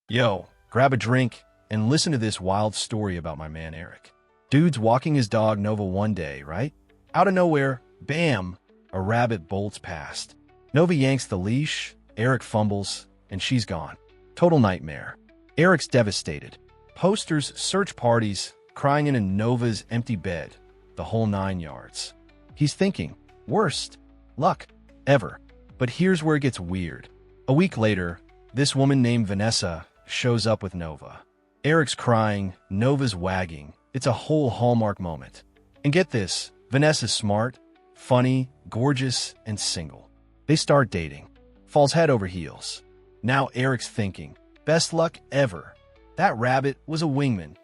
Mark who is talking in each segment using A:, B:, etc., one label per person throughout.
A: Yo, grab a drink and listen to this wild story about my man Eric. Dude's walking his dog Nova one day, right? Out of nowhere, bam, a rabbit bolts past. Nova yanks the leash, Eric fumbles, and she's gone. Total nightmare. Eric's devastated. Posters, search parties, crying in Nova's empty bed, the whole 9 yards. He's thinking, worst luck ever. But here's where it gets weird. A week later, this woman named Vanessa shows up with Nova. Eric's crying, Nova's wagging. It's a whole Hallmark moment. And get this, Vanessa's smart, funny, gorgeous, and single. They start dating. Falls head over heels. Now Eric's thinking, best luck ever. That rabbit was a wingman.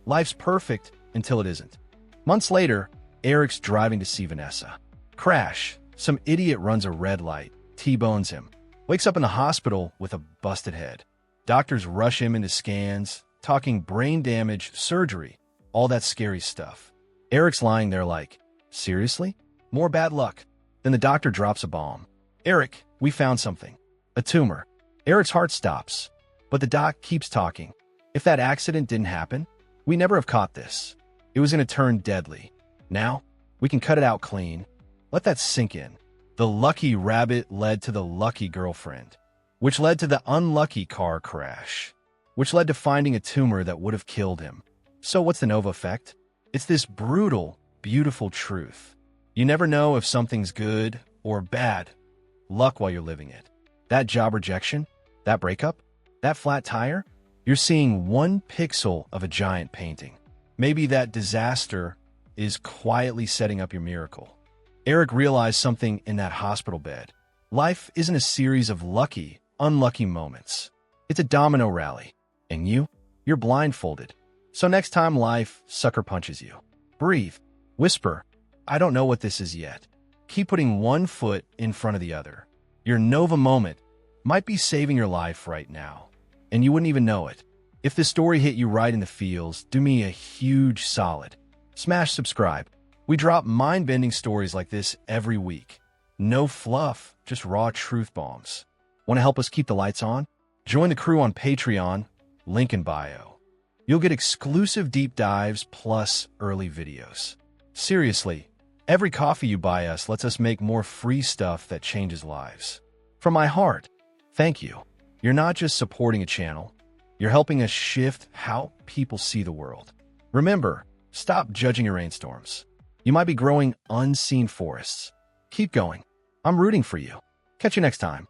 A: Life's perfect until it isn't. Months later, Eric's driving to see Vanessa. Crash. Some idiot runs a red light, T-bones him. Wakes up in the hospital with a busted head. Doctors rush him into scans, talking brain damage, surgery, all that scary stuff. Eric's lying there like, seriously? More bad luck. Then the doctor drops a bomb. Eric, we found something. A tumor. Eric's heart stops. But the doc keeps talking. If that accident didn't happen, we never have caught this. It was going to turn deadly. Now, we can cut it out clean. Let that sink in. The lucky rabbit led to the lucky girlfriend, which led to the unlucky car crash, which led to finding a tumor that would have killed him. So what's the Nova effect? It's this brutal, beautiful truth. You never know if something's good or bad luck while you're living it. That job rejection, that breakup, that flat tire, you're seeing one pixel of a giant painting. Maybe that disaster is quietly setting up your miracle. Eric realized something in that hospital bed. Life isn't a series of lucky, unlucky moments. It's a domino rally. And you're blindfolded. So next time life sucker punches you, breathe, whisper, I don't know what this is yet. Keep putting one foot in front of the other. Your Nova moment might be saving your life right now, and you wouldn't even know it. If this story hit you right in the feels, do me a huge solid. Smash subscribe. We drop mind-bending stories like this every week. No fluff, just raw truth bombs. Want to help us keep the lights on? Join the crew on Patreon, link in bio. You'll get exclusive deep dives plus early videos. Seriously, every coffee you buy us lets us make more free stuff that changes lives. From my heart, thank you. You're not just supporting a channel, you're helping us shift how people see the world. Remember, stop judging your rainstorms. You might be growing unseen forests. Keep going. I'm rooting for you. Catch you next time.